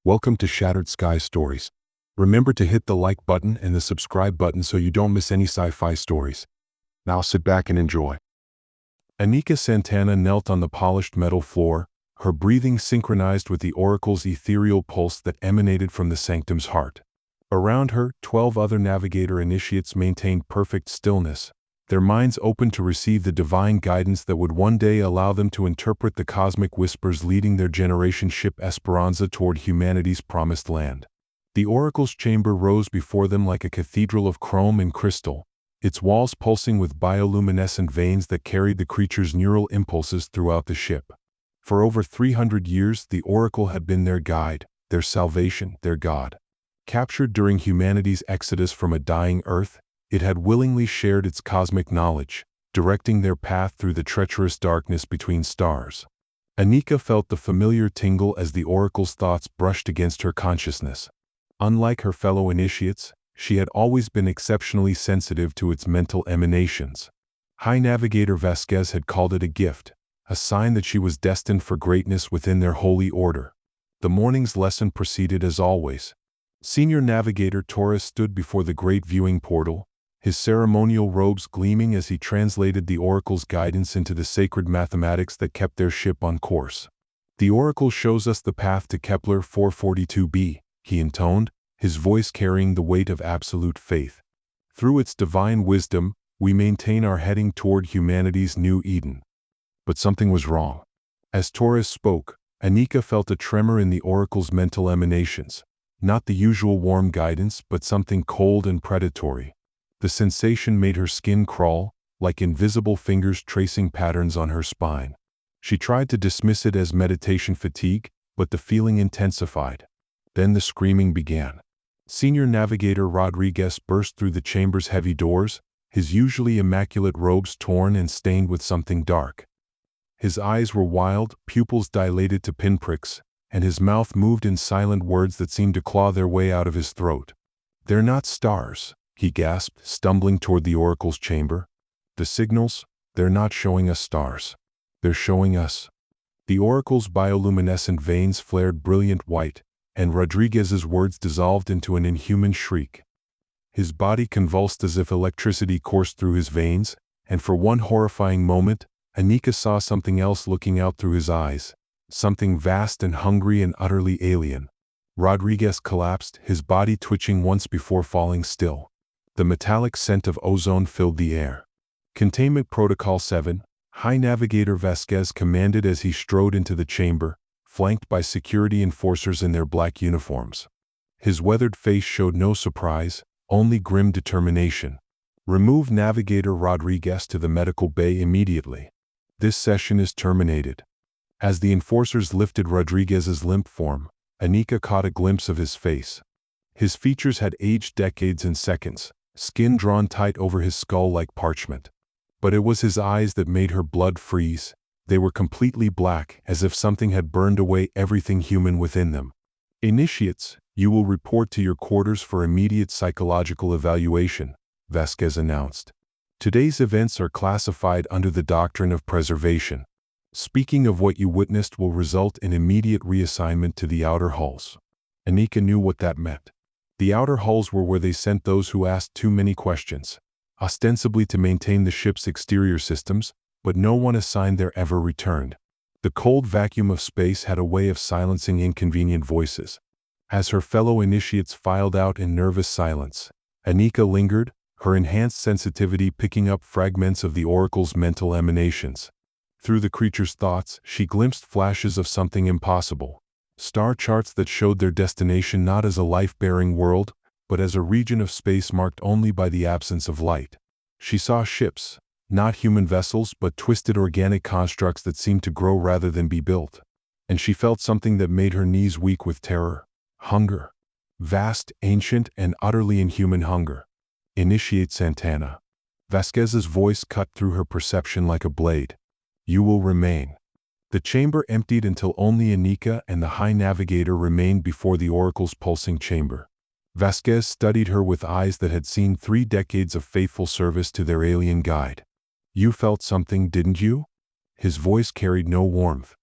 Welcome to Shattered Sky Stories. Remember to hit the like button and the subscribe button so you don't miss any sci-fi stories. Now sit back and enjoy. Anika Santana knelt on the polished metal floor, her breathing synchronized with the oracle's ethereal pulse that emanated from the sanctum's heart. Around her, 12 other navigator initiates maintained perfect stillness, their minds open to receive the divine guidance that would one day allow them to interpret the cosmic whispers leading their generation ship Esperanza toward humanity's promised land. The oracle's chamber rose before them like a cathedral of chrome and crystal, its walls pulsing with bioluminescent veins that carried the creature's neural impulses throughout the ship. For over 300 years, the oracle had been their guide, their salvation, their God. Captured during humanity's exodus from a dying Earth, it had willingly shared its cosmic knowledge, directing their path through the treacherous darkness between stars. Anika felt the familiar tingle as the oracle's thoughts brushed against her consciousness. Unlike her fellow initiates, she had always been exceptionally sensitive to its mental emanations. High Navigator Vasquez had called it a gift, a sign that she was destined for greatness within their holy order. The morning's lesson proceeded as always. Senior Navigator Torres stood before the great viewing portal, his ceremonial robes gleaming as he translated the oracle's guidance into the sacred mathematics that kept their ship on course. "The oracle shows us the path to Kepler 442b, he intoned, his voice carrying the weight of absolute faith. "Through its divine wisdom, we maintain our heading toward humanity's new Eden." But something was wrong. As Torres spoke, Anika felt a tremor in the oracle's mental emanations, not the usual warm guidance but something cold and predatory. The sensation made her skin crawl, like invisible fingers tracing patterns on her spine. She tried to dismiss it as meditation fatigue, but the feeling intensified. Then the screaming began. Senior Navigator Rodriguez burst through the chamber's heavy doors, his usually immaculate robes torn and stained with something dark. His eyes were wild, pupils dilated to pinpricks, and his mouth moved in silent words that seemed to claw their way out of his throat. "They're not stars," he gasped, stumbling toward the oracle's chamber. "The signals, they're not showing us stars. They're showing us." The oracle's bioluminescent veins flared brilliant white, and Rodriguez's words dissolved into an inhuman shriek. His body convulsed as if electricity coursed through his veins, and for one horrifying moment, Anika saw something else looking out through his eyes, something vast and hungry and utterly alien. Rodriguez collapsed, his body twitching once before falling still. The metallic scent of ozone filled the air. "Containment Protocol 7, High Navigator Vasquez commanded as he strode into the chamber, flanked by security enforcers in their black uniforms. His weathered face showed no surprise, only grim determination. "Remove Navigator Rodriguez to the medical bay immediately. This session is terminated." As the enforcers lifted Rodriguez's limp form, Anika caught a glimpse of his face. His features had aged decades in seconds, skin drawn tight over his skull like parchment. But it was his eyes that made her blood freeze. They were completely black, as if something had burned away everything human within them. "Initiates, you will report to your quarters for immediate psychological evaluation," Vasquez announced. "Today's events are classified under the doctrine of preservation. Speaking of what you witnessed will result in immediate reassignment to the outer hulls." Anika knew what that meant. The outer hulls were where they sent those who asked too many questions, ostensibly to maintain the ship's exterior systems, but no one assigned there ever returned. The cold vacuum of space had a way of silencing inconvenient voices. As her fellow initiates filed out in nervous silence, Anika lingered, her enhanced sensitivity picking up fragments of the oracle's mental emanations. Through the creature's thoughts, she glimpsed flashes of something impossible. Star charts that showed their destination not as a life-bearing world, but as a region of space marked only by the absence of light. She saw ships, not human vessels but twisted organic constructs that seemed to grow rather than be built. And she felt something that made her knees weak with terror. Hunger. Vast, ancient, and utterly inhuman hunger. "Initiate Santana." Vasquez's voice cut through her perception like a blade. "You will remain." The chamber emptied until only Anika and the High Navigator remained before the oracle's pulsing chamber. Vasquez studied her with eyes that had seen 3 decades of faithful service to their alien guide. "You felt something, didn't you?" His voice carried no warmth.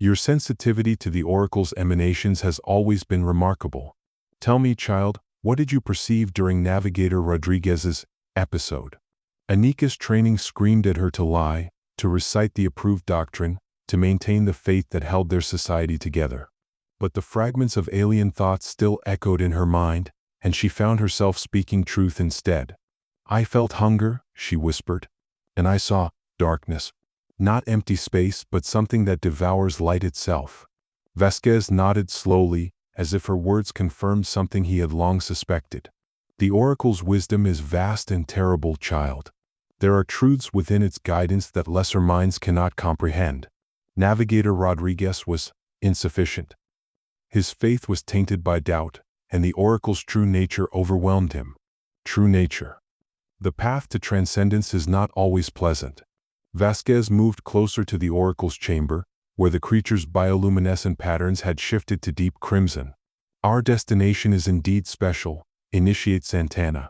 Your sensitivity to the oracle's emanations has always been remarkable. Tell me, child, what did you perceive during Navigator Rodriguez's episode? Anika's training screamed at her to lie, to recite the approved doctrine, to maintain the faith that held their society together. But the fragments of alien thoughts still echoed in her mind, and she found herself speaking truth instead. I felt hunger, she whispered, and I saw darkness. Not empty space, but something that devours light itself. Vasquez nodded slowly, as if her words confirmed something he had long suspected. The oracle's wisdom is vast and terrible, child. There are truths within its guidance that lesser minds cannot comprehend. Navigator Rodriguez was insufficient. His faith was tainted by doubt, and the oracle's true nature overwhelmed him. True nature. The path to transcendence is not always pleasant. Vasquez moved closer to the oracle's chamber, where the creature's bioluminescent patterns had shifted to deep crimson. Our destination is indeed special, initiate Santana.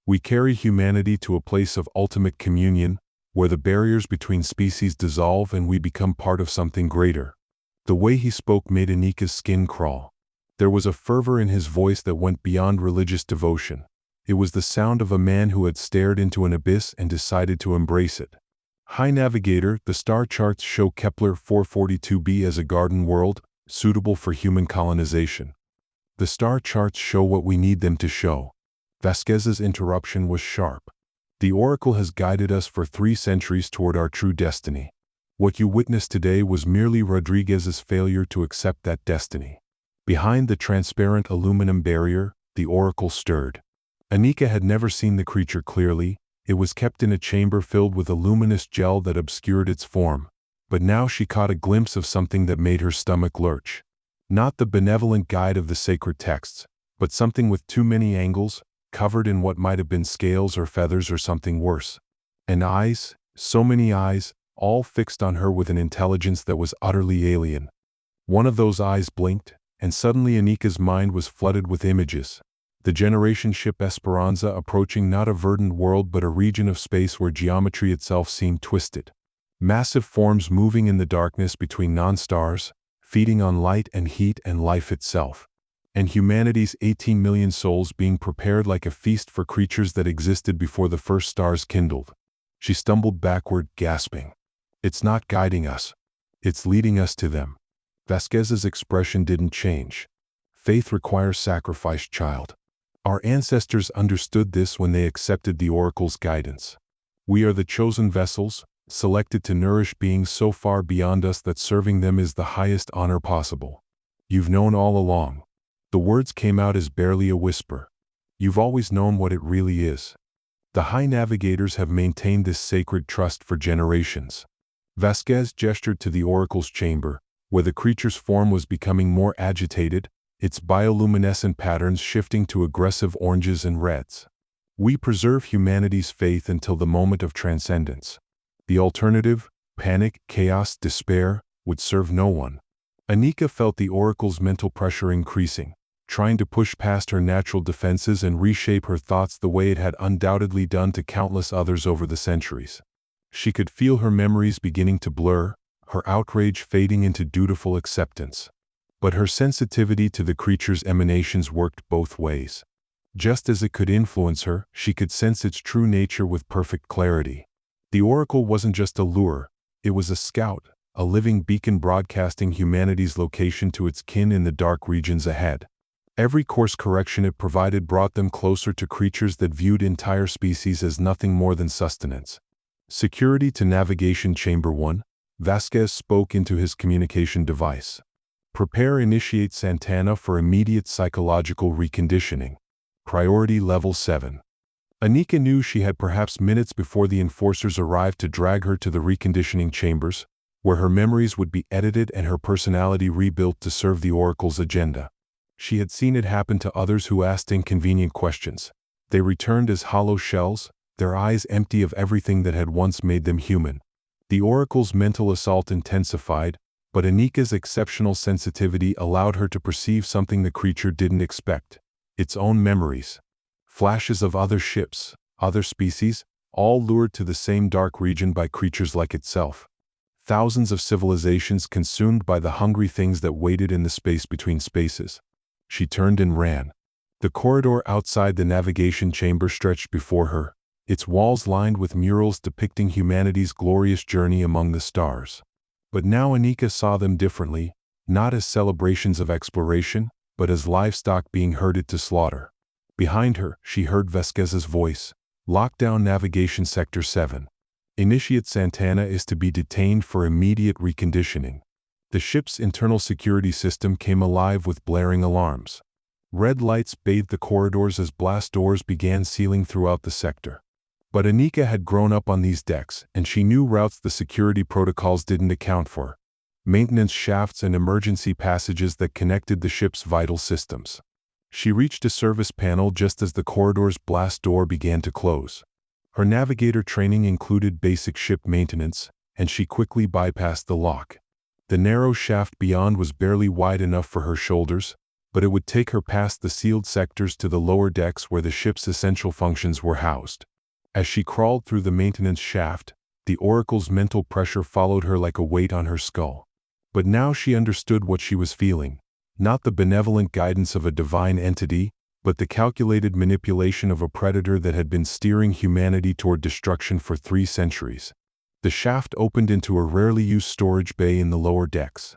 We carry humanity to a place of ultimate communion, where the barriers between species dissolve and we become part of something greater. The way he spoke made Anika's skin crawl. There was a fervor in his voice that went beyond religious devotion. It was the sound of a man who had stared into an abyss and decided to embrace it. High Navigator, the star charts show Kepler 442b as a garden world, suitable for human colonization. The star charts show what we need them to show. Vasquez's interruption was sharp. The oracle has guided us for 3 centuries toward our true destiny. What you witnessed today was merely Rodriguez's failure to accept that destiny. Behind the transparent aluminum barrier, the oracle stirred. Anika had never seen the creature clearly. It was kept in a chamber filled with a luminous gel that obscured its form. But now she caught a glimpse of something that made her stomach lurch. Not the benevolent guide of the sacred texts, but something with too many angles, covered in what might have been scales or feathers or something worse. And eyes, so many eyes, all fixed on her with an intelligence that was utterly alien. One of those eyes blinked, and suddenly Anika's mind was flooded with images. The generation ship Esperanza approaching not a verdant world but a region of space where geometry itself seemed twisted. Massive forms moving in the darkness between non-stars, feeding on light and heat and life itself. And humanity's 18 million souls being prepared like a feast for creatures that existed before the first stars kindled. She stumbled backward, gasping. It's not guiding us. It's leading us to them. Vasquez's expression didn't change. Faith requires sacrifice, child. Our ancestors understood this when they accepted the oracle's guidance. We are the chosen vessels, selected to nourish beings so far beyond us that serving them is the highest honor possible. You've known all along. The words came out as barely a whisper. You've always known what it really is. The high navigators have maintained this sacred trust for generations. Vasquez gestured to the oracle's chamber, where the creature's form was becoming more agitated, its bioluminescent patterns shifting to aggressive oranges and reds. We preserve humanity's faith until the moment of transcendence. The alternative, panic, chaos, despair, would serve no one. Anika felt the oracle's mental pressure increasing, trying to push past her natural defenses and reshape her thoughts the way it had undoubtedly done to countless others over the centuries. She could feel her memories beginning to blur, her outrage fading into dutiful acceptance. But her sensitivity to the creature's emanations worked both ways. Just as it could influence her, she could sense its true nature with perfect clarity. The oracle wasn't just a lure, it was a scout, a living beacon broadcasting humanity's location to its kin in the dark regions ahead. Every course correction it provided brought them closer to creatures that viewed entire species as nothing more than sustenance. Security to Navigation Chamber 1, Vasquez spoke into his communication device. Prepare initiate Santana for immediate psychological reconditioning. Priority Level 7. Anika knew she had perhaps minutes before the enforcers arrived to drag her to the reconditioning chambers, where her memories would be edited and her personality rebuilt to serve the oracle's agenda. She had seen it happen to others who asked inconvenient questions. They returned as hollow shells, their eyes empty of everything that had once made them human. The oracle's mental assault intensified, but Anika's exceptional sensitivity allowed her to perceive something the creature didn't expect: its own memories. Flashes of other ships, other species, all lured to the same dark region by creatures like itself. thousands of civilizations consumed by the hungry things that waited in the space between spaces. She turned and ran. The corridor outside the navigation chamber stretched before her, its walls lined with murals depicting humanity's glorious journey among the stars. But now Anika saw them differently, not as celebrations of exploration, but as livestock being herded to slaughter. Behind her, she heard Vasquez's voice. Lockdown Navigation Sector 7. Initiate Santana is to be detained for immediate reconditioning. The ship's internal security system came alive with blaring alarms. Red lights bathed the corridors as blast doors began sealing throughout the sector. But Anika had grown up on these decks, and she knew routes the security protocols didn't account for. Maintenance shafts and emergency passages that connected the ship's vital systems. She reached a service panel just as the corridor's blast door began to close. Her navigator training included basic ship maintenance, and she quickly bypassed the lock. The narrow shaft beyond was barely wide enough for her shoulders, but it would take her past the sealed sectors to the lower decks where the ship's essential functions were housed. As she crawled through the maintenance shaft, the Oracle's mental pressure followed her like a weight on her skull. But now she understood what she was feeling, not the benevolent guidance of a divine entity, but the calculated manipulation of a predator that had been steering humanity toward destruction for 3 centuries. The shaft opened into a rarely used storage bay in the lower decks.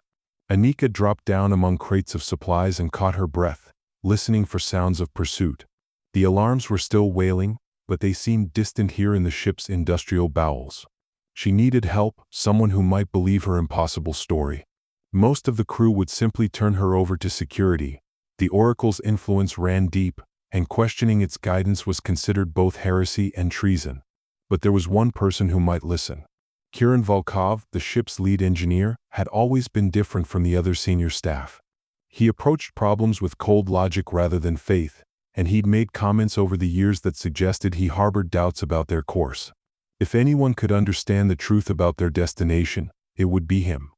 Anika dropped down among crates of supplies and caught her breath, listening for sounds of pursuit. The alarms were still wailing, but they seemed distant here in the ship's industrial bowels. She needed help, someone who might believe her impossible story. Most of the crew would simply turn her over to security. The Oracle's influence ran deep, and questioning its guidance was considered both heresy and treason. But there was one person who might listen. Kirin Volkov, the ship's lead engineer, had always been different from the other senior staff. He approached problems with cold logic rather than faith, and he'd made comments over the years that suggested he harbored doubts about their course. If anyone could understand the truth about their destination, it would be him.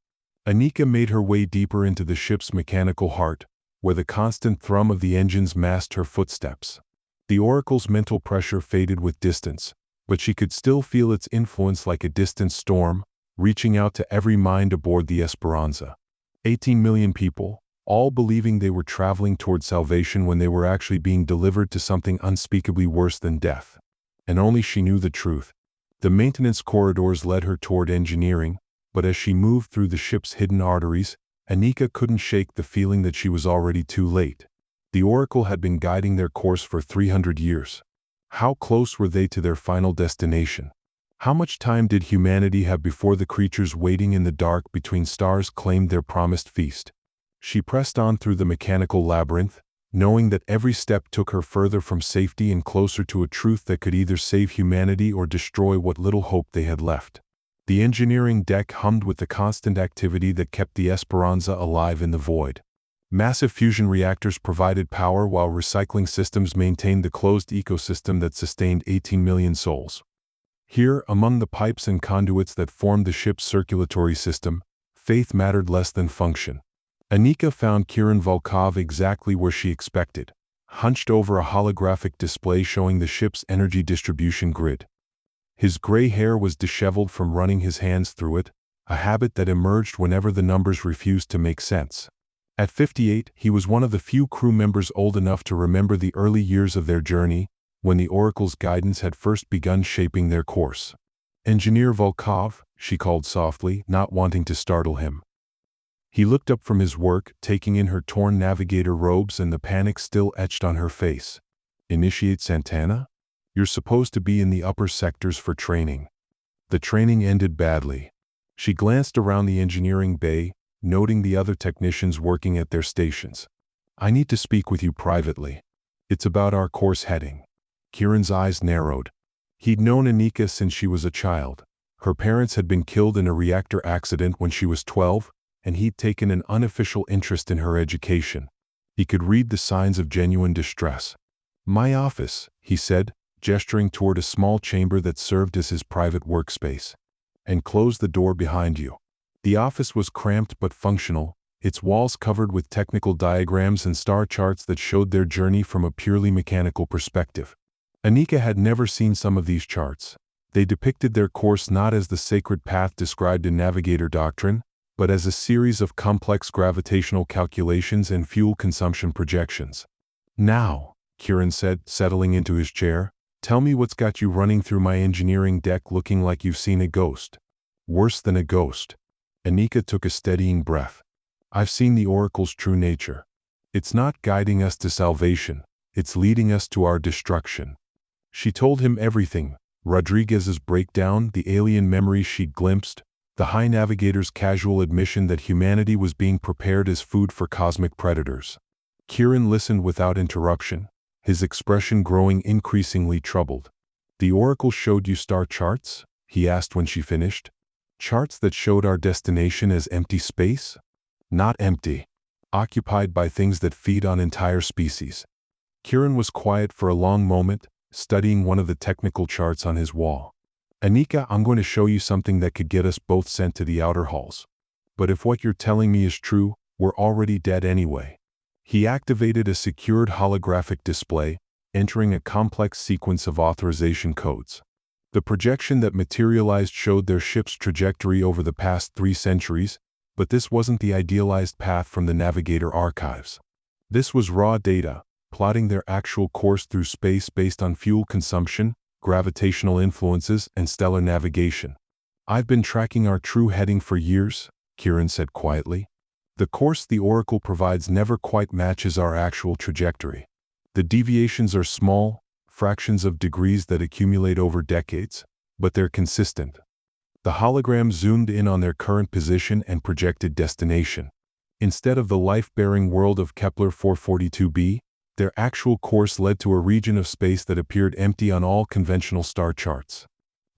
Anika made her way deeper into the ship's mechanical heart, where the constant thrum of the engines masked her footsteps. The Oracle's mental pressure faded with distance, but she could still feel its influence like a distant storm, reaching out to every mind aboard the Esperanza. 18 million people, all believing they were traveling toward salvation when they were actually being delivered to something unspeakably worse than death. And only she knew the truth. The maintenance corridors led her toward engineering, but as she moved through the ship's hidden arteries, Anika couldn't shake the feeling that she was already too late. The Oracle had been guiding their course for 300 years. How close were they to their final destination? How much time did humanity have before the creatures waiting in the dark between stars claimed their promised feast? She pressed on through the mechanical labyrinth, knowing that every step took her further from safety and closer to a truth that could either save humanity or destroy what little hope they had left. The engineering deck hummed with the constant activity that kept the Esperanza alive in the void. Massive fusion reactors provided power while recycling systems maintained the closed ecosystem that sustained 18 million souls. Here, among the pipes and conduits that formed the ship's circulatory system, faith mattered less than function. Anika found Kirin Volkov exactly where she expected, hunched over a holographic display showing the ship's energy distribution grid. His gray hair was disheveled from running his hands through it, a habit that emerged whenever the numbers refused to make sense. At 58, he was one of the few crew members old enough to remember the early years of their journey, when the Oracle's guidance had first begun shaping their course. "Engineer Volkov," she called softly, not wanting to startle him. He looked up from his work, taking in her torn navigator robes and the panic still etched on her face. "Initiate Santana? You're supposed to be in the upper sectors for training." The training ended badly. She glanced around the engineering bay, noting the other technicians working at their stations. "I need to speak with you privately. It's about our course heading." Kirin's eyes narrowed. He'd known Anika since she was a child. Her parents had been killed in a reactor accident when she was 12, and he'd taken an unofficial interest in her education. He could read the signs of genuine distress. "My office," he said, gesturing toward a small chamber that served as his private workspace. "And close the door behind you." The office was cramped but functional, its walls covered with technical diagrams and star charts that showed their journey from a purely mechanical perspective. Anika had never seen some of these charts. They depicted their course not as the sacred path described in Navigator doctrine, but as a series of complex gravitational calculations and fuel consumption projections. "Now," Kieran said, settling into his chair, "tell me what's got you running through my engineering deck looking like you've seen a ghost." "Worse than a ghost." Anika took a steadying breath. "I've seen the Oracle's true nature. It's not guiding us to salvation, it's leading us to our destruction." She told him everything: Rodriguez's breakdown, the alien memories she'd glimpsed, the High Navigator's casual admission that humanity was being prepared as food for cosmic predators. Kieran listened without interruption, his expression growing increasingly troubled. "The Oracle showed you star charts?" he asked when she finished. "Charts that showed our destination as empty space?" "Not empty. Occupied by things that feed on entire species." Kieran was quiet for a long moment, studying one of the technical charts on his wall. "Anika, I'm going to show you something that could get us both sent to the outer halls. But if what you're telling me is true, we're already dead anyway." He activated a secured holographic display, entering a complex sequence of authorization codes. The projection that materialized showed their ship's trajectory over the past 3 centuries, but this wasn't the idealized path from the Navigator archives. This was raw data, plotting their actual course through space based on fuel consumption, gravitational influences, and stellar navigation. "I've been tracking our true heading for years," Kieran said quietly. "The course the Oracle provides never quite matches our actual trajectory. The deviations are small, fractions of degrees that accumulate over decades, but they're consistent." The hologram zoomed in on their current position and projected destination. Instead of the life-bearing world of Kepler 442b, their actual course led to a region of space that appeared empty on all conventional star charts.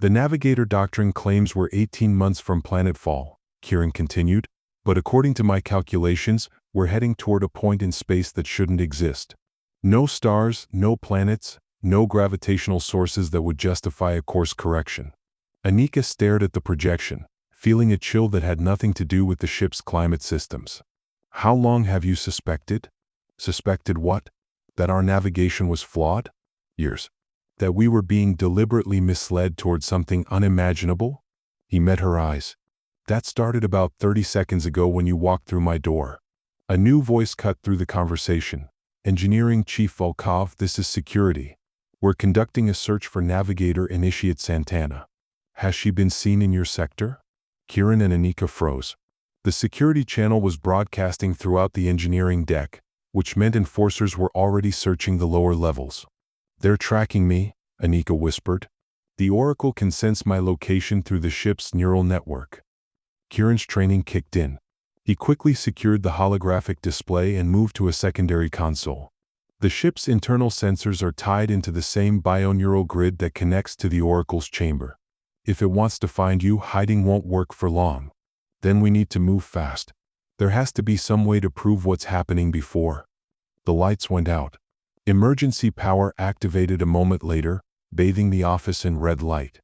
"The Navigator doctrine claims we're 18 months from planetfall," Kieran continued, "but according to my calculations, we're heading toward a point in space that shouldn't exist. No stars, no planets, no gravitational sources that would justify a course correction." Anika stared at the projection, feeling a chill that had nothing to do with the ship's climate systems. "How long have you suspected?" "Suspected what?" "That our navigation was flawed?" "Years." "That we were being deliberately misled toward something unimaginable?" He met her eyes. "That started about 30 seconds ago when you walked through my door." A new voice cut through the conversation. "Engineering Chief Volkov, this is security. We're conducting a search for Navigator Initiate Santana. Has she been seen in your sector?" Kieran and Anika froze. The security channel was broadcasting throughout the engineering deck, which meant enforcers were already searching the lower levels. "They're tracking me," Anika whispered. "The Oracle can sense my location through the ship's neural network." Kieran's training kicked in. He quickly secured the holographic display and moved to a secondary console. The ship's internal sensors are tied into the same bioneural grid that connects to the Oracle's chamber. If it wants to find you, hiding won't work for long. Then we need to move fast. There has to be some way to prove what's happening before. The lights went out. Emergency power activated a moment later, bathing the office in red light.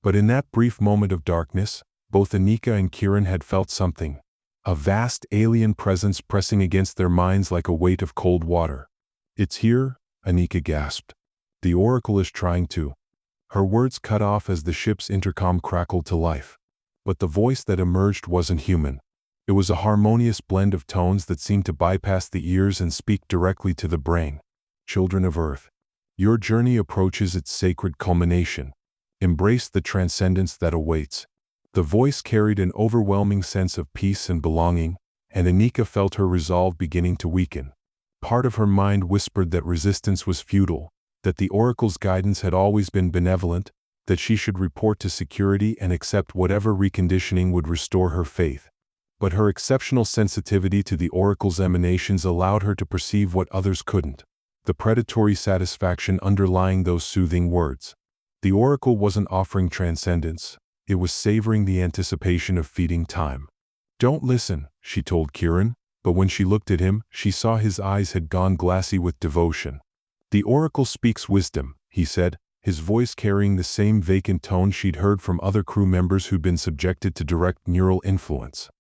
But in that brief moment of darkness, both Anika and Kieran had felt something. A vast alien presence pressing against their minds like a weight of cold water. "It's here," Anika gasped. "The Oracle is trying to." Her words cut off as the ship's intercom crackled to life. But the voice that emerged wasn't human. It was a harmonious blend of tones that seemed to bypass the ears and speak directly to the brain. "Children of Earth, your journey approaches its sacred culmination. Embrace the transcendence that awaits." The voice carried an overwhelming sense of peace and belonging, and Anika felt her resolve beginning to weaken. Part of her mind whispered that resistance was futile, that the Oracle's guidance had always been benevolent, that she should report to security and accept whatever reconditioning would restore her faith. But her exceptional sensitivity to the Oracle's emanations allowed her to perceive what others couldn't: the predatory satisfaction underlying those soothing words. The Oracle wasn't offering transcendence, it was savoring the anticipation of feeding time. "Don't listen," she told Kieran, but when she looked at him, she saw his eyes had gone glassy with devotion. "The Oracle speaks wisdom," he said, his voice carrying the same vacant tone she'd heard from other crew members who'd been subjected to direct neural influence.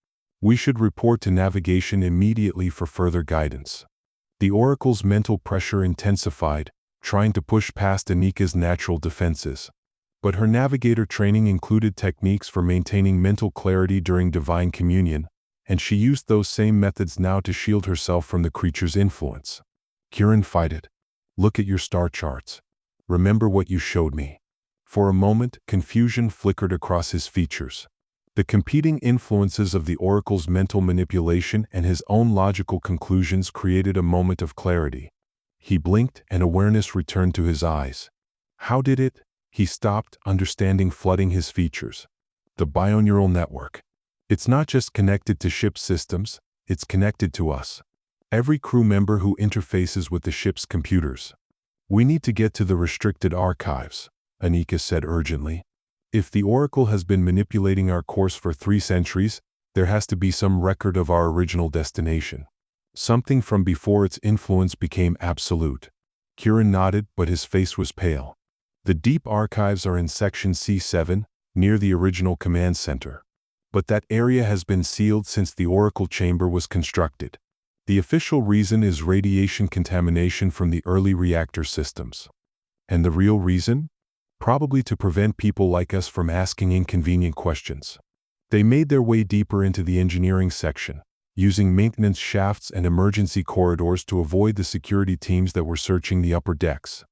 "We should report to navigation immediately for further guidance." The Oracle's mental pressure intensified, trying to push past Anika's natural defenses. But her navigator training included techniques for maintaining mental clarity during divine communion, and she used those same methods now to shield herself from the creature's influence. Kieran fight it. Look at your star charts. Remember what you showed me. For a moment, confusion flickered across his features. The competing influences of the oracle's mental manipulation and his own logical conclusions created a moment of clarity. He blinked and awareness returned to his eyes. How did it? He stopped, understanding flooding his features. The bioneural network. It's not just connected to ship systems, it's connected to us. Every crew member who interfaces with the ship's computers. We need to get to the restricted archives, Anika said urgently. If the Oracle has been manipulating our course for 3 centuries, there has to be some record of our original destination. Something from before its influence became absolute. Kieran nodded, but his face was pale. The deep archives are in Section C7, near the original command center. But that area has been sealed since the Oracle chamber was constructed. The official reason is radiation contamination from the early reactor systems. And the real reason? Probably to prevent people like us from asking inconvenient questions. They made their way deeper into the engineering section, using maintenance shafts and emergency corridors to avoid the security teams that were searching the upper decks.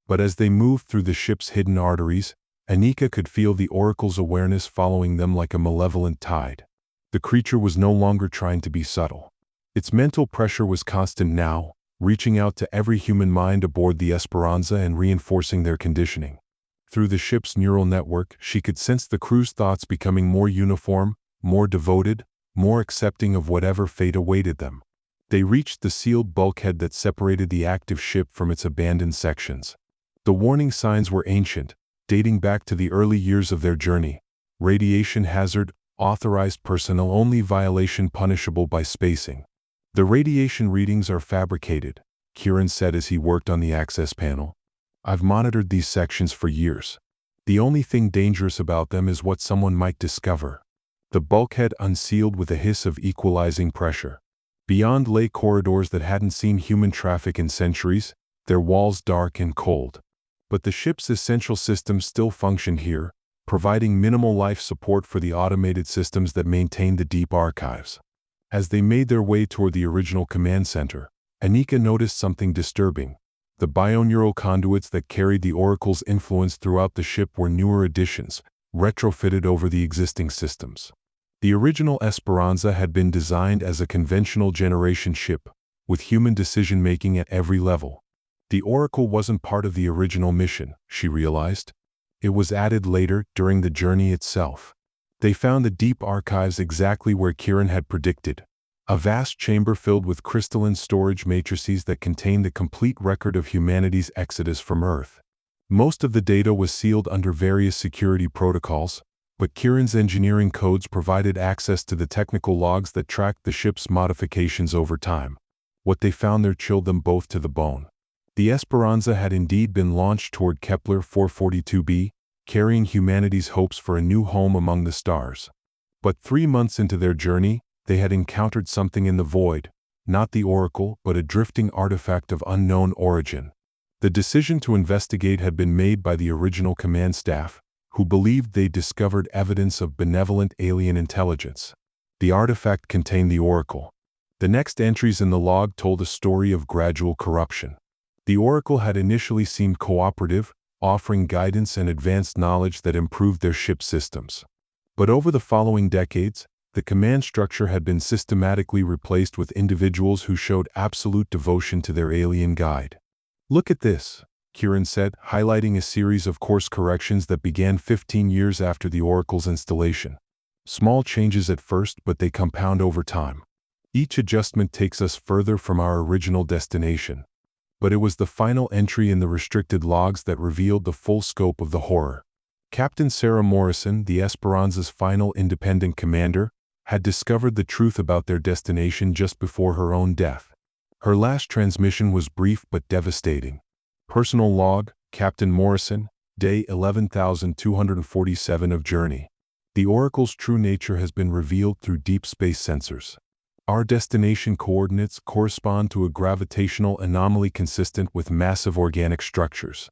But as they moved through the ship's hidden arteries, Anika could feel the Oracle's awareness following them like a malevolent tide. The creature was no longer trying to be subtle. Its mental pressure was constant now, reaching out to every human mind aboard the Esperanza and reinforcing their conditioning. Through the ship's neural network, she could sense the crew's thoughts becoming more uniform, more devoted, more accepting of whatever fate awaited them. They reached the sealed bulkhead that separated the active ship from its abandoned sections. The warning signs were ancient, dating back to the early years of their journey. Radiation hazard, authorized personnel only, violation punishable by spacing. The radiation readings are fabricated, Kieran said as he worked on the access panel. I've monitored these sections for years. The only thing dangerous about them is what someone might discover. The bulkhead unsealed with a hiss of equalizing pressure. Beyond lay corridors that hadn't seen human traffic in centuries, their walls dark and cold. But the ship's essential systems still functioned here, providing minimal life support for the automated systems that maintained the deep archives. As they made their way toward the original command center, Anika noticed something disturbing. The bioneural conduits that carried the Oracle's influence throughout the ship were newer additions, retrofitted over the existing systems. The original Esperanza had been designed as a conventional generation ship, with human decision-making at every level. The Oracle wasn't part of the original mission, she realized. It was added later, during the journey itself. They found the deep archives exactly where Kieran had predicted. A vast chamber filled with crystalline storage matrices that contained the complete record of humanity's exodus from Earth. Most of the data was sealed under various security protocols, but Kieran's engineering codes provided access to the technical logs that tracked the ship's modifications over time. What they found there chilled them both to the bone. The Esperanza had indeed been launched toward Kepler 442b, carrying humanity's hopes for a new home among the stars. But 3 months into their journey, they had encountered something in the void, not the Oracle, but a drifting artifact of unknown origin. The decision to investigate had been made by the original command staff, who believed they discovered evidence of benevolent alien intelligence. The artifact contained the Oracle. The next entries in the log told a story of gradual corruption. The Oracle had initially seemed cooperative, offering guidance and advanced knowledge that improved their ship systems. But over the following decades, the command structure had been systematically replaced with individuals who showed absolute devotion to their alien guide. Look at this, Kieran said, highlighting a series of course corrections that began 15 years after the Oracle's installation. Small changes at first, but they compound over time. Each adjustment takes us further from our original destination. But it was the final entry in the restricted logs that revealed the full scope of the horror. Captain Sarah Morrison, the Esperanza's final independent commander, had discovered the truth about their destination just before her own death. Her last transmission was brief but devastating. Personal log, Captain Morrison, day 11,247 of journey. The Oracle's true nature has been revealed through deep space sensors. Our destination coordinates correspond to a gravitational anomaly consistent with massive organic structures.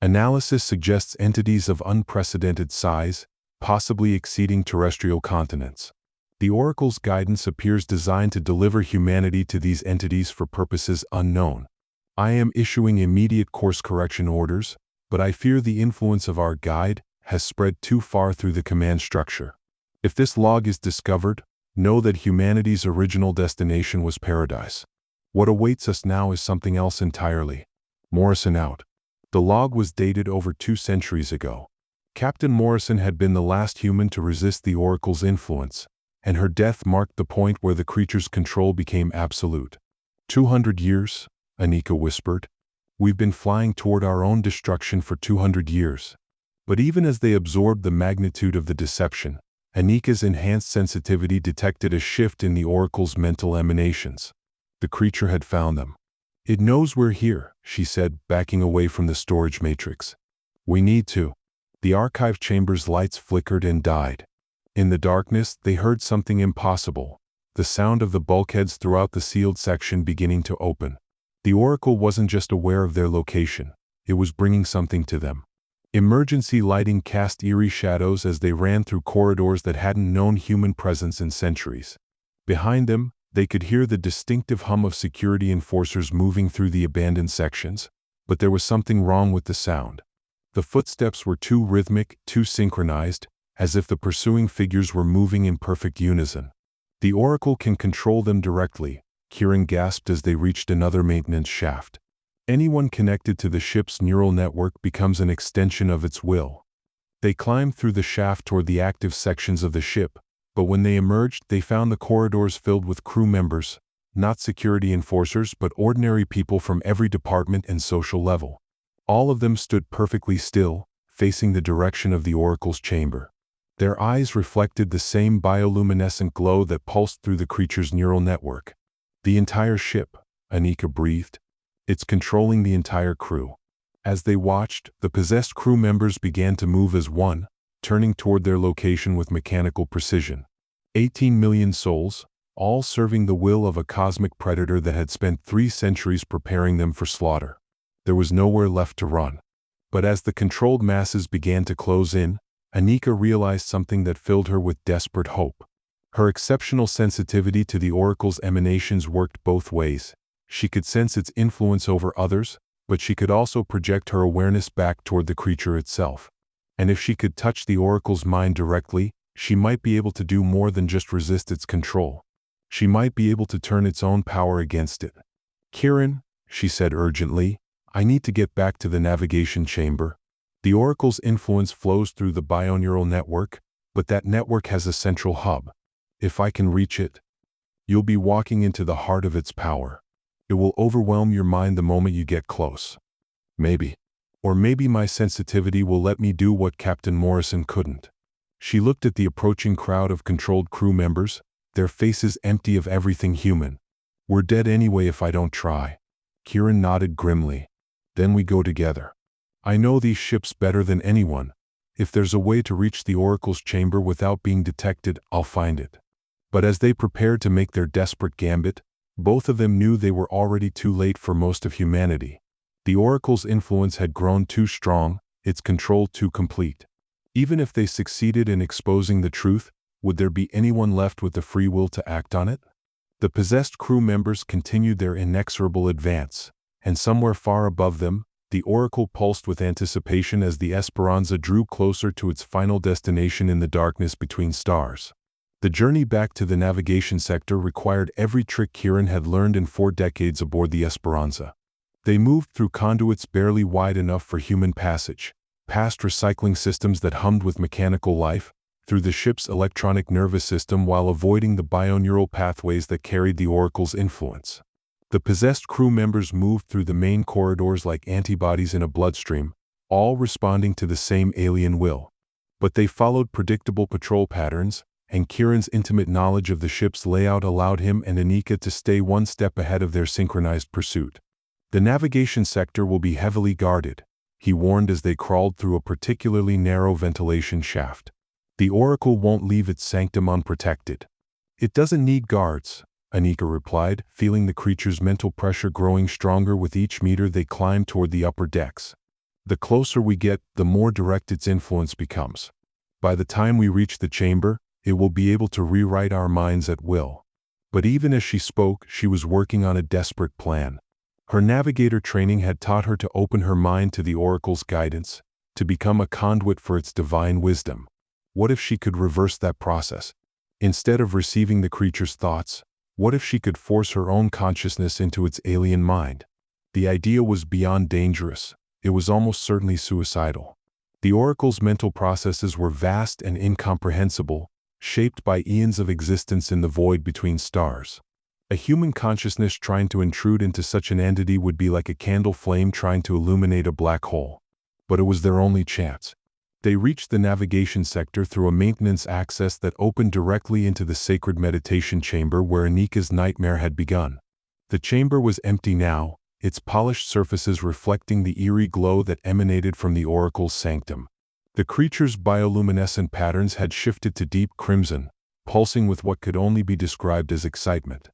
Analysis suggests entities of unprecedented size, possibly exceeding terrestrial continents. The Oracle's guidance appears designed to deliver humanity to these entities for purposes unknown. I am issuing immediate course correction orders, but I fear the influence of our guide has spread too far through the command structure. If this log is discovered, know that humanity's original destination was paradise. What awaits us now is something else entirely. Morrison out. The log was dated over 2 centuries ago. Captain Morrison had been the last human to resist the Oracle's influence, and her death marked the point where the creature's control became absolute. 200 years, Anika whispered. We've been flying toward our own destruction for 200 years. But even as they absorbed the magnitude of the deception, Anika's enhanced sensitivity detected a shift in the Oracle's mental emanations. The creature had found them. It knows we're here, she said, backing away from the storage matrix. We need to. The archive chamber's lights flickered and died. In the darkness, they heard something impossible, the sound of the bulkheads throughout the sealed section beginning to open. The Oracle wasn't just aware of their location, it was bringing something to them. Emergency lighting cast eerie shadows as they ran through corridors that hadn't known human presence in centuries. Behind them, they could hear the distinctive hum of security enforcers moving through the abandoned sections, but there was something wrong with the sound. The footsteps were too rhythmic, too synchronized, as if the pursuing figures were moving in perfect unison. The Oracle can control them directly, Kieran gasped as they reached another maintenance shaft. Anyone connected to the ship's neural network becomes an extension of its will. They climbed through the shaft toward the active sections of the ship, but when they emerged, they found the corridors filled with crew members, not security enforcers but ordinary people from every department and social level. All of them stood perfectly still, facing the direction of the Oracle's chamber. Their eyes reflected the same bioluminescent glow that pulsed through the creature's neural network. The entire ship, Anika breathed. It's controlling the entire crew. As they watched, the possessed crew members began to move as one, turning toward their location with mechanical precision. 18 million souls, all serving the will of a cosmic predator that had spent 3 centuries preparing them for slaughter. There was nowhere left to run. But as the controlled masses began to close in, Anika realized something that filled her with desperate hope. Her exceptional sensitivity to the Oracle's emanations worked both ways. She could sense its influence over others, but she could also project her awareness back toward the creature itself. And if she could touch the Oracle's mind directly, she might be able to do more than just resist its control. She might be able to turn its own power against it. Kieran, she said urgently, I need to get back to the navigation chamber. The Oracle's influence flows through the bioneural network, but that network has a central hub. If I can reach it, you'll be walking into the heart of its power. It will overwhelm your mind the moment you get close. Maybe. Or maybe my sensitivity will let me do what Captain Morrison couldn't. She looked at the approaching crowd of controlled crew members, their faces empty of everything human. We're dead anyway if I don't try. Kieran nodded grimly. Then we go together. I know these ships better than anyone. If there's a way to reach the Oracle's chamber without being detected, I'll find it. But as they prepared to make their desperate gambit, both of them knew they were already too late for most of humanity. The Oracle's influence had grown too strong, its control too complete. Even if they succeeded in exposing the truth, would there be anyone left with the free will to act on it? The possessed crew members continued their inexorable advance, and somewhere far above them, the Oracle pulsed with anticipation as the Esperanza drew closer to its final destination in the darkness between stars. The journey back to the navigation sector required every trick Kieran had learned in 4 decades aboard the Esperanza. They moved through conduits barely wide enough for human passage, past recycling systems that hummed with mechanical life, through the ship's electronic nervous system while avoiding the bioneural pathways that carried the Oracle's influence. The possessed crew members moved through the main corridors like antibodies in a bloodstream, all responding to the same alien will. But they followed predictable patrol patterns, and Kieran's intimate knowledge of the ship's layout allowed him and Anika to stay one step ahead of their synchronized pursuit. The navigation sector will be heavily guarded, he warned as they crawled through a particularly narrow ventilation shaft. The Oracle won't leave its sanctum unprotected. It doesn't need guards, Anika replied, feeling the creature's mental pressure growing stronger with each meter they climbed toward the upper decks. The closer we get, the more direct its influence becomes. By the time we reach the chamber, it will be able to rewrite our minds at will. But even as she spoke, she was working on a desperate plan. Her navigator training had taught her to open her mind to the oracle's guidance, to become a conduit for its divine wisdom. What if she could reverse that process? Instead of receiving the creature's thoughts, what if she could force her own consciousness into its alien mind? The idea was beyond dangerous. It was almost certainly suicidal. The oracle's mental processes were vast and incomprehensible, shaped by eons of existence in the void between stars. A human consciousness trying to intrude into such an entity would be like a candle flame trying to illuminate a black hole. But it was their only chance. They reached the navigation sector through a maintenance access that opened directly into the sacred meditation chamber where Anika's nightmare had begun. The chamber was empty now, its polished surfaces reflecting the eerie glow that emanated from the oracle's sanctum. The creature's bioluminescent patterns had shifted to deep crimson, pulsing with what could only be described as excitement.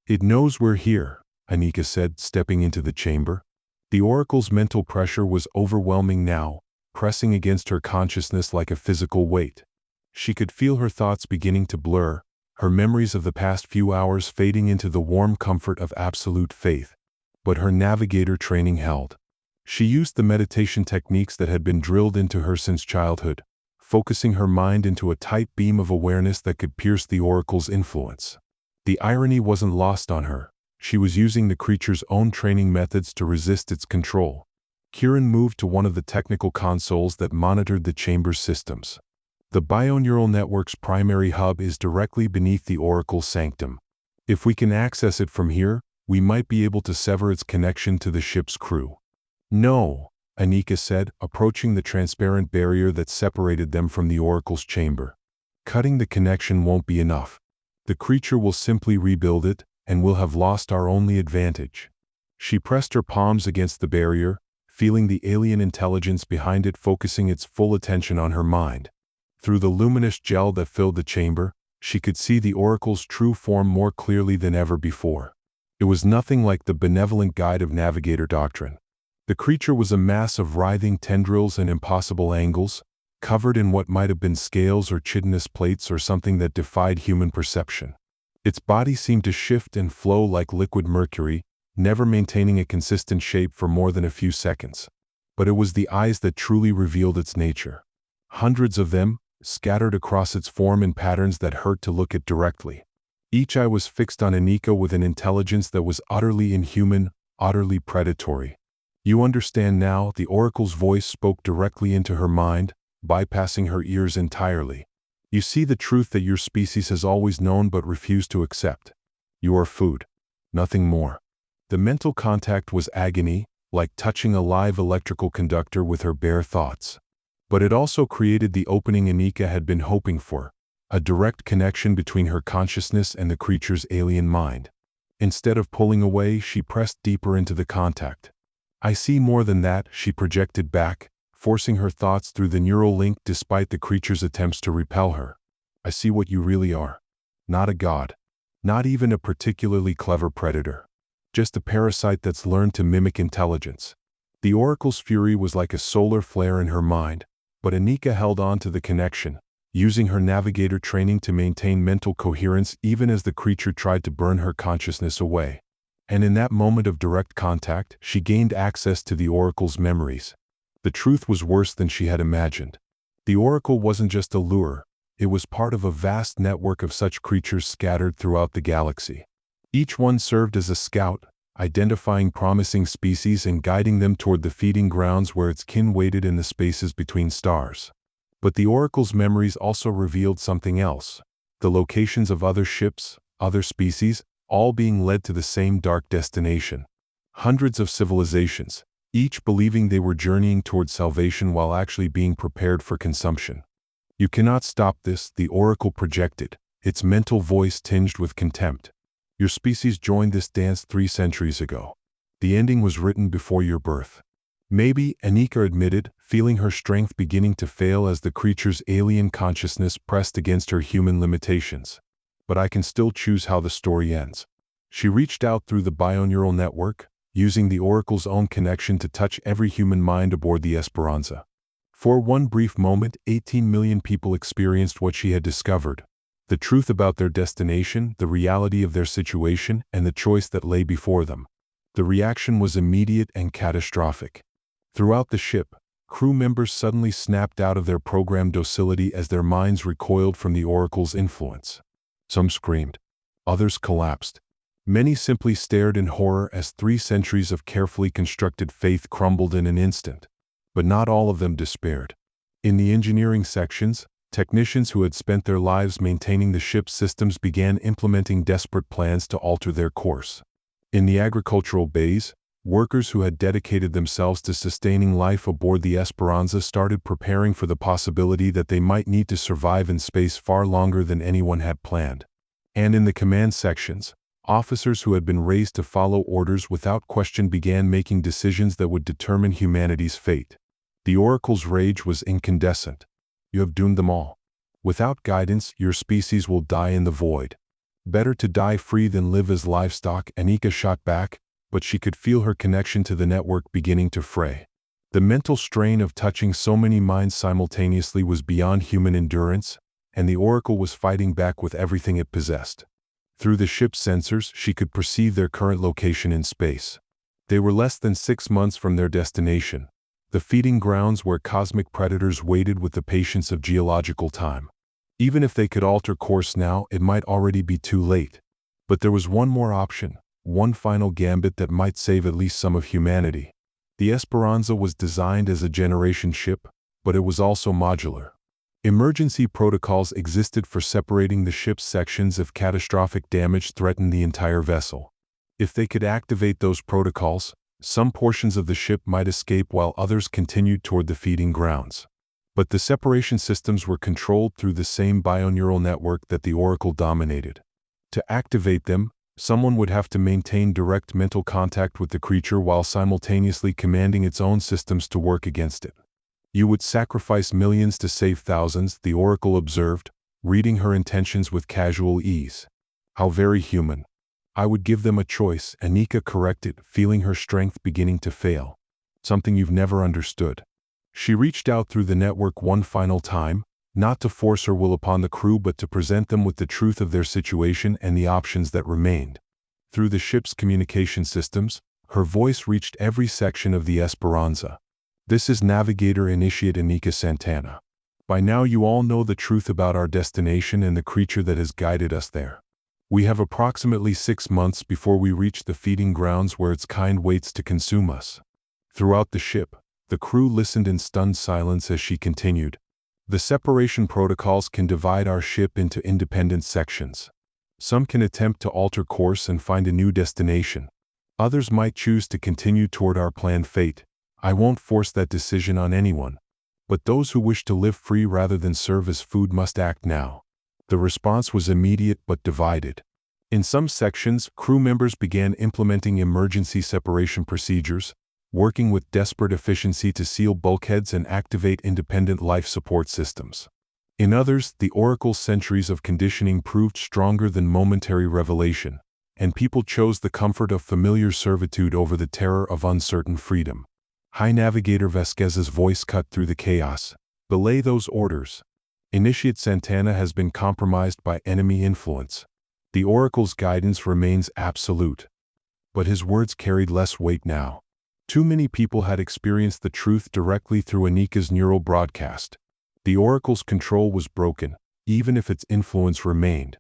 "It knows we're here," Anika said, stepping into the chamber. The oracle's mental pressure was overwhelming now, pressing against her consciousness like a physical weight. She could feel her thoughts beginning to blur, her memories of the past few hours fading into the warm comfort of absolute faith. But her navigator training held. She used the meditation techniques that had been drilled into her since childhood, focusing her mind into a tight beam of awareness that could pierce the oracle's influence. The irony wasn't lost on her. She was using the creature's own training methods to resist its control. Kieran moved to one of the technical consoles that monitored the chamber's systems. The bioneural network's primary hub is directly beneath the oracle's sanctum. If we can access it from here, we might be able to sever its connection to the ship's crew. "No," Anika said, approaching the transparent barrier that separated them from the oracle's chamber. "Cutting the connection won't be enough. The creature will simply rebuild it, and we'll have lost our only advantage." She pressed her palms against the barrier, feeling the alien intelligence behind it focusing its full attention on her mind. Through the luminous gel that filled the chamber, she could see the oracle's true form more clearly than ever before. It was nothing like the benevolent guide of navigator doctrine. The creature was a mass of writhing tendrils and impossible angles, covered in what might have been scales or chitinous plates or something that defied human perception. Its body seemed to shift and flow like liquid mercury, never maintaining a consistent shape for more than a few seconds. But it was the eyes that truly revealed its nature. Hundreds of them, scattered across its form in patterns that hurt to look at directly. Each eye was fixed on Anika with an intelligence that was utterly inhuman, utterly predatory. "You understand now," the oracle's voice spoke directly into her mind, bypassing her ears entirely. "You see the truth that your species has always known but refused to accept. You are food. Nothing more." The mental contact was agony, like touching a live electrical conductor with her bare thoughts. But it also created the opening Anika had been hoping for, a direct connection between her consciousness and the creature's alien mind. Instead of pulling away, she pressed deeper into the contact. "I see more than that," she projected back, forcing her thoughts through the neural link despite the creature's attempts to repel her. "I see what you really are. Not a god. Not even a particularly clever predator. Just a parasite that's learned to mimic intelligence." The oracle's fury was like a solar flare in her mind, but Anika held on to the connection, using her navigator training to maintain mental coherence even as the creature tried to burn her consciousness away. And in that moment of direct contact, she gained access to the oracle's memories. The truth was worse than she had imagined. The oracle wasn't just a lure, it was part of a vast network of such creatures scattered throughout the galaxy. Each one served as a scout, identifying promising species and guiding them toward the feeding grounds where its kin waited in the spaces between stars. But the oracle's memories also revealed something else: the locations of other ships, other species, all being led to the same dark destination. Hundreds of civilizations, each believing they were journeying toward salvation while actually being prepared for consumption. "You cannot stop this," the oracle projected, its mental voice tinged with contempt. "Your species joined this dance 3 centuries ago. The ending was written before your birth." "Maybe," Anika admitted, feeling her strength beginning to fail as the creature's alien consciousness pressed against her human limitations. "But I can still choose how the story ends." She reached out through the bioneural network, using the Oracle's own connection to touch every human mind aboard the Esperanza. For one brief moment, 18 million people experienced what she had discovered: the truth about their destination, the reality of their situation, and the choice that lay before them. The reaction was immediate and catastrophic. Throughout the ship, crew members suddenly snapped out of their programmed docility as their minds recoiled from the Oracle's influence. Some screamed. Others collapsed. Many simply stared in horror as 3 centuries of carefully constructed faith crumbled in an instant. But not all of them despaired. In the engineering sections, technicians who had spent their lives maintaining the ship's systems began implementing desperate plans to alter their course. In the agricultural bays, workers who had dedicated themselves to sustaining life aboard the Esperanza started preparing for the possibility that they might need to survive in space far longer than anyone had planned. And in the command sections, officers who had been raised to follow orders without question began making decisions that would determine humanity's fate. The Oracle's rage was incandescent. You have doomed them all. Without guidance, your species will die in the void. Better to die free than live as livestock, Anika shot back, but she could feel her connection to the network beginning to fray. The mental strain of touching so many minds simultaneously was beyond human endurance, and the Oracle was fighting back with everything it possessed. Through the ship's sensors, she could perceive their current location in space. They were less than 6 months from their destination, the feeding grounds where cosmic predators waited with the patience of geological time. Even if they could alter course now, it might already be too late. But there was one more option, one final gambit that might save at least some of humanity. The Esperanza was designed as a generation ship, but it was also modular. Emergency protocols existed for separating the ship's sections if catastrophic damage threatened the entire vessel. If they could activate those protocols, some portions of the ship might escape while others continued toward the feeding grounds. But the separation systems were controlled through the same bioneural network that the Oracle dominated. To activate them, someone would have to maintain direct mental contact with the creature while simultaneously commanding its own systems to work against it. You would sacrifice millions to save thousands, the Oracle observed, reading her intentions with casual ease. How very human. I would give them a choice, Anika corrected, feeling her strength beginning to fail. Something you've never understood. She reached out through the network one final time, not to force her will upon the crew but to present them with the truth of their situation and the options that remained. Through the ship's communication systems, her voice reached every section of the Esperanza. This is Navigator Initiate Anika Santana. By now you all know the truth about our destination and the creature that has guided us there. We have approximately 6 months before we reach the feeding grounds where its kind waits to consume us. Throughout the ship, the crew listened in stunned silence as she continued. The separation protocols can divide our ship into independent sections. Some can attempt to alter course and find a new destination. Others might choose to continue toward our planned fate. I won't force that decision on anyone. But those who wish to live free rather than serve as food must act now. The response was immediate but divided. In some sections, crew members began implementing emergency separation procedures, working with desperate efficiency to seal bulkheads and activate independent life support systems. In others, the Oracle's centuries of conditioning proved stronger than momentary revelation, and people chose the comfort of familiar servitude over the terror of uncertain freedom. High Navigator Vasquez's voice cut through the chaos. Belay those orders. Initiate Santana has been compromised by enemy influence. The Oracle's guidance remains absolute. But his words carried less weight now. Too many people had experienced the truth directly through Anika's neural broadcast. The Oracle's control was broken, even if its influence remained.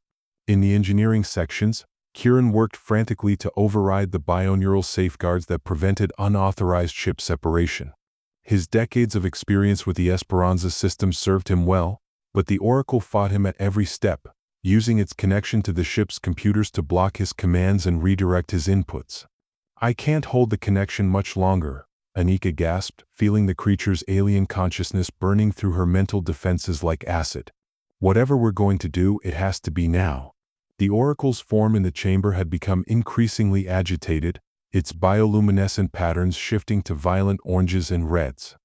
In the engineering sections, Kieran worked frantically to override the bioneural safeguards that prevented unauthorized ship separation. His decades of experience with the Esperanza system served him well, but the Oracle fought him at every step, using its connection to the ship's computers to block his commands and redirect his inputs. I can't hold the connection much longer, Anika gasped, feeling the creature's alien consciousness burning through her mental defenses like acid. Whatever we're going to do, it has to be now. The Oracle's form in the chamber had become increasingly agitated, its bioluminescent patterns shifting to violent oranges and reds.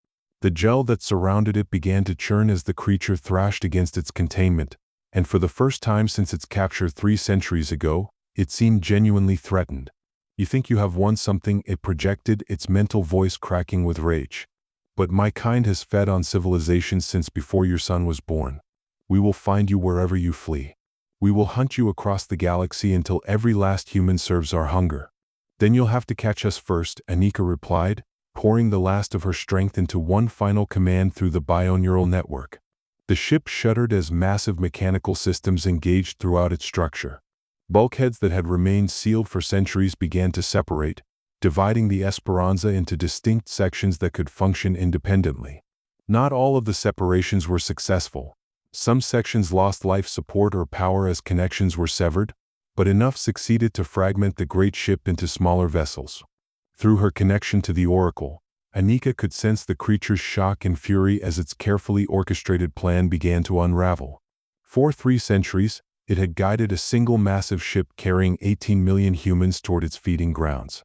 The gel that surrounded it began to churn as the creature thrashed against its containment, and for the first time since its capture 3 centuries ago, it seemed genuinely threatened. You think you have won something, it projected, its mental voice cracking with rage. But my kind has fed on civilization since before your son was born. We will find you wherever you flee. We will hunt you across the galaxy until every last human serves our hunger. Then you'll have to catch us first, Anika replied, pouring the last of her strength into one final command through the bioneural network. The ship shuddered as massive mechanical systems engaged throughout its structure. Bulkheads that had remained sealed for centuries began to separate, dividing the Esperanza into distinct sections that could function independently. Not all of the separations were successful. Some sections lost life support or power as connections were severed, but enough succeeded to fragment the great ship into smaller vessels. Through her connection to the Oracle, Anika could sense the creature's shock and fury as its carefully orchestrated plan began to unravel. For 3 centuries, it had guided a single massive ship carrying 18 million humans toward its feeding grounds.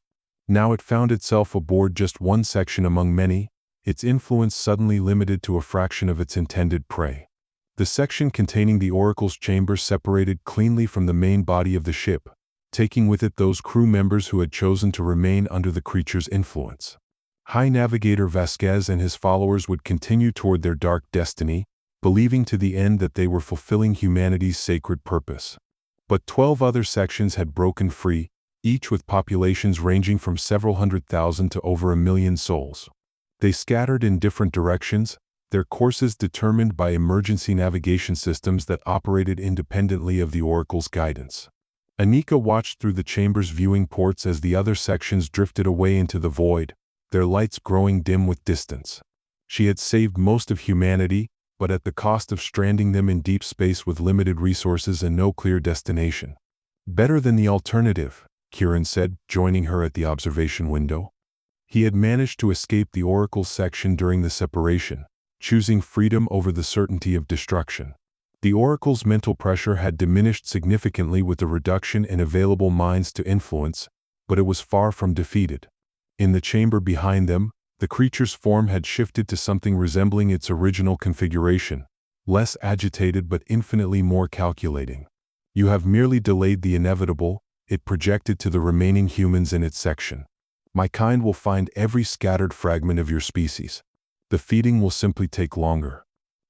Now it found itself aboard just one section among many, its influence suddenly limited to a fraction of its intended prey. The section containing the Oracle's chamber separated cleanly from the main body of the ship, taking with it those crew members who had chosen to remain under the creature's influence. High Navigator Vasquez and his followers would continue toward their dark destiny, believing to the end that they were fulfilling humanity's sacred purpose. But 12 other sections had broken free, each with populations ranging from several 100,000 to over 1 million souls. They scattered in different directions, their courses determined by emergency navigation systems that operated independently of the Oracle's guidance. Anika watched through the chamber's viewing ports as the other sections drifted away into the void, their lights growing dim with distance. She had saved most of humanity, but at the cost of stranding them in deep space with limited resources and no clear destination. Better than the alternative, Kieran said, joining her at the observation window. He had managed to escape the Oracle's section during the separation, choosing freedom over the certainty of destruction. The Oracle's mental pressure had diminished significantly with the reduction in available minds to influence, but it was far from defeated. In the chamber behind them, the creature's form had shifted to something resembling its original configuration, less agitated but infinitely more calculating. You have merely delayed the inevitable, it projected to the remaining humans in its section. My kind will find every scattered fragment of your species. The feeding will simply take longer.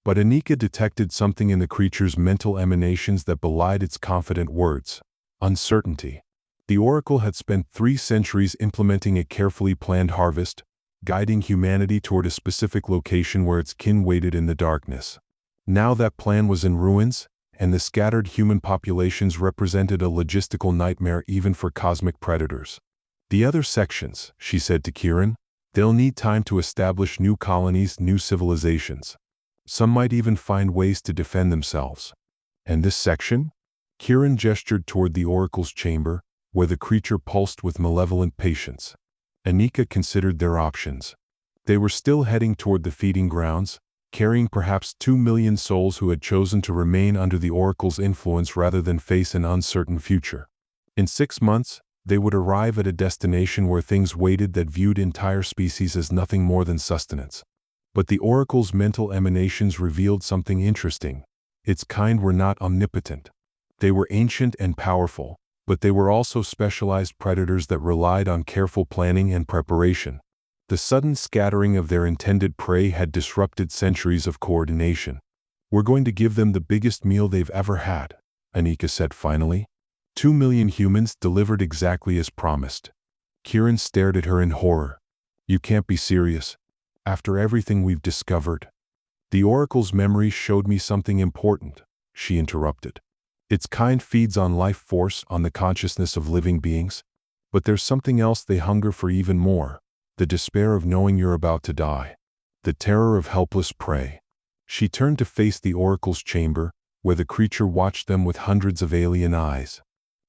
But Anika detected something in the creature's mental emanations that belied its confident words: uncertainty. The Oracle had spent 3 centuries implementing a carefully planned harvest, guiding humanity toward a specific location where its kin waited in the darkness. Now that plan was in ruins, and the scattered human populations represented a logistical nightmare even for cosmic predators. The other sections, she said to Kieran, they'll need time to establish new colonies, new civilizations. Some might even find ways to defend themselves. And this section? Kieran gestured toward the Oracle's chamber, where the creature pulsed with malevolent patience. Anika considered their options. They were still heading toward the feeding grounds, carrying perhaps 2 million souls who had chosen to remain under the Oracle's influence rather than face an uncertain future. In 6 months, they would arrive at a destination where things waited that viewed entire species as nothing more than sustenance. But the Oracle's mental emanations revealed something interesting. Its kind were not omnipotent. They were ancient and powerful, but they were also specialized predators that relied on careful planning and preparation. The sudden scattering of their intended prey had disrupted centuries of coordination. We're going to give them the biggest meal they've ever had, Anika said finally. 2 million humans delivered exactly as promised. Kieran stared at her in horror. You can't be serious. After everything we've discovered. The Oracle's memory showed me something important, she interrupted. Its kind feeds on life force, on the consciousness of living beings. But there's something else they hunger for even more. The despair of knowing you're about to die. The terror of helpless prey. She turned to face the Oracle's chamber, where the creature watched them with hundreds of alien eyes.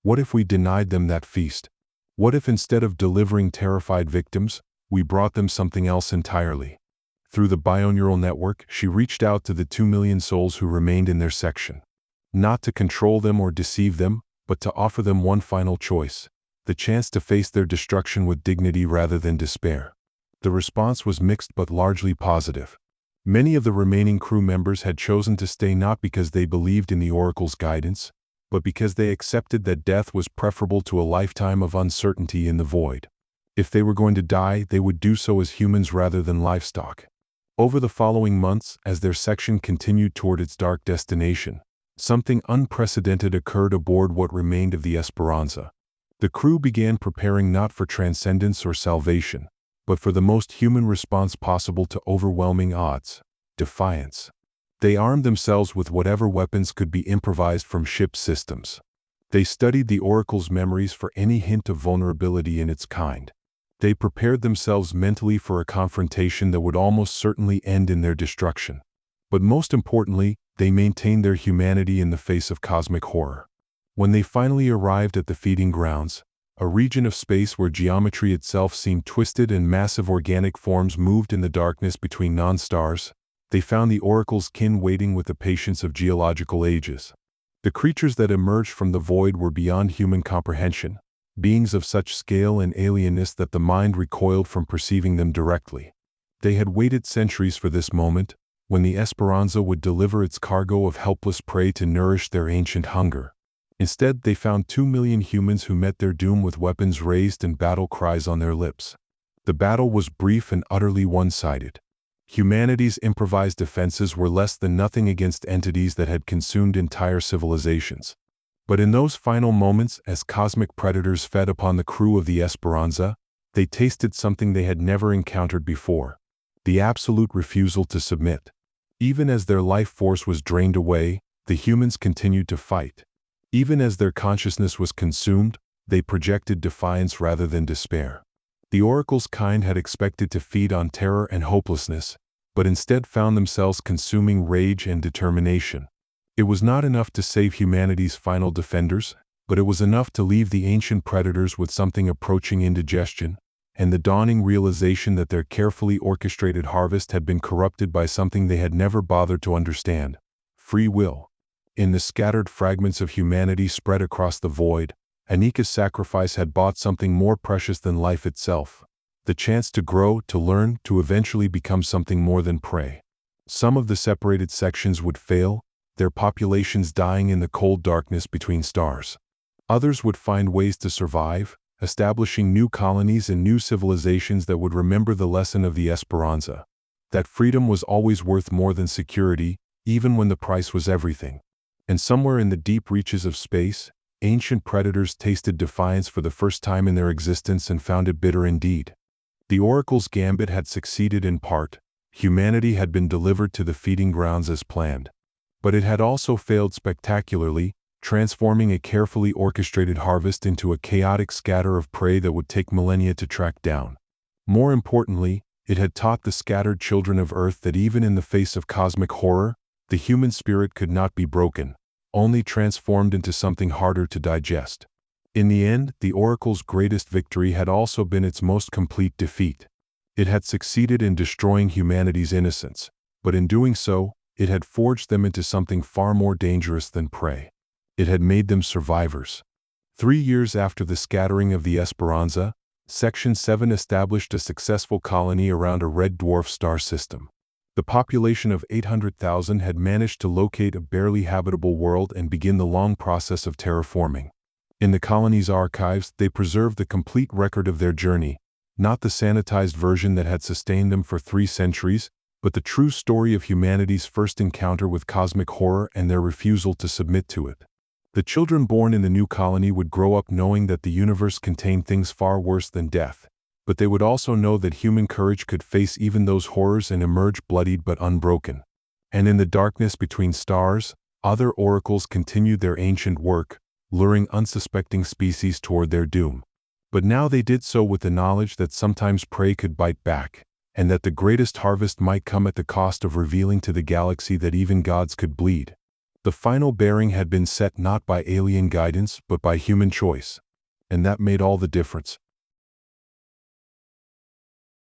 What if we denied them that feast? What if instead of delivering terrified victims, we brought them something else entirely? Through the bioneural network, she reached out to the 2 million souls who remained in their section. Not to control them or deceive them, but to offer them one final choice. The chance to face their destruction with dignity rather than despair. The response was mixed but largely positive. Many of the remaining crew members had chosen to stay not because they believed in the Oracle's guidance, but because they accepted that death was preferable to a lifetime of uncertainty in the void. If they were going to die, they would do so as humans rather than livestock. Over the following months, as their section continued toward its dark destination, something unprecedented occurred aboard what remained of the Esperanza. The crew began preparing not for transcendence or salvation, but for the most human response possible to overwhelming odds: defiance. They armed themselves with whatever weapons could be improvised from ship systems. They studied the Oracle's memories for any hint of vulnerability in its kind. They prepared themselves mentally for a confrontation that would almost certainly end in their destruction. But most importantly, they maintained their humanity in the face of cosmic horror. When they finally arrived at the feeding grounds, a region of space where geometry itself seemed twisted and massive organic forms moved in the darkness between non-stars, they found the Oracle's kin waiting with the patience of geological ages. The creatures that emerged from the void were beyond human comprehension, beings of such scale and alienness that the mind recoiled from perceiving them directly. They had waited centuries for this moment, when the Esperanza would deliver its cargo of helpless prey to nourish their ancient hunger. Instead, they found 2 million humans who met their doom with weapons raised and battle cries on their lips. The battle was brief and utterly one-sided. Humanity's improvised defenses were less than nothing against entities that had consumed entire civilizations. But in those final moments, as cosmic predators fed upon the crew of the Esperanza, they tasted something they had never encountered before: the absolute refusal to submit. Even as their life force was drained away, the humans continued to fight. Even as their consciousness was consumed, they projected defiance rather than despair. The Oracle's kind had expected to feed on terror and hopelessness, but instead found themselves consuming rage and determination. It was not enough to save humanity's final defenders, but it was enough to leave the ancient predators with something approaching indigestion, and the dawning realization that their carefully orchestrated harvest had been corrupted by something they had never bothered to understand: free will. In the scattered fragments of humanity spread across the void, Anika's sacrifice had bought something more precious than life itself: the chance to grow, to learn, to eventually become something more than prey. Some of the separated sections would fail, their populations dying in the cold darkness between stars. Others would find ways to survive, establishing new colonies and new civilizations that would remember the lesson of the Esperanza: that freedom was always worth more than security, even when the price was everything. And somewhere in the deep reaches of space, ancient predators tasted defiance for the first time in their existence and found it bitter indeed. The Oracle's gambit had succeeded in part. Humanity had been delivered to the feeding grounds as planned. But it had also failed spectacularly, transforming a carefully orchestrated harvest into a chaotic scatter of prey that would take millennia to track down. More importantly, it had taught the scattered children of Earth that even in the face of cosmic horror, the human spirit could not be broken, only transformed into something harder to digest. In the end, the Oracle's greatest victory had also been its most complete defeat. It had succeeded in destroying humanity's innocence, but in doing so, it had forged them into something far more dangerous than prey. It had made them survivors. 3 years after the scattering of the Esperanza, Section 7 established a successful colony around a red dwarf star system. The population of 800,000 had managed to locate a barely habitable world and begin the long process of terraforming. In the colony's archives, they preserved the complete record of their journey, not the sanitized version that had sustained them for 3 centuries, but the true story of humanity's first encounter with cosmic horror and their refusal to submit to it. The children born in the new colony would grow up knowing that the universe contained things far worse than death, but they would also know that human courage could face even those horrors and emerge bloodied but unbroken. And in the darkness between stars, other oracles continued their ancient work, luring unsuspecting species toward their doom. But now they did so with the knowledge that sometimes prey could bite back, and that the greatest harvest might come at the cost of revealing to the galaxy that even gods could bleed. The final bearing had been set not by alien guidance but by human choice. And that made all the difference.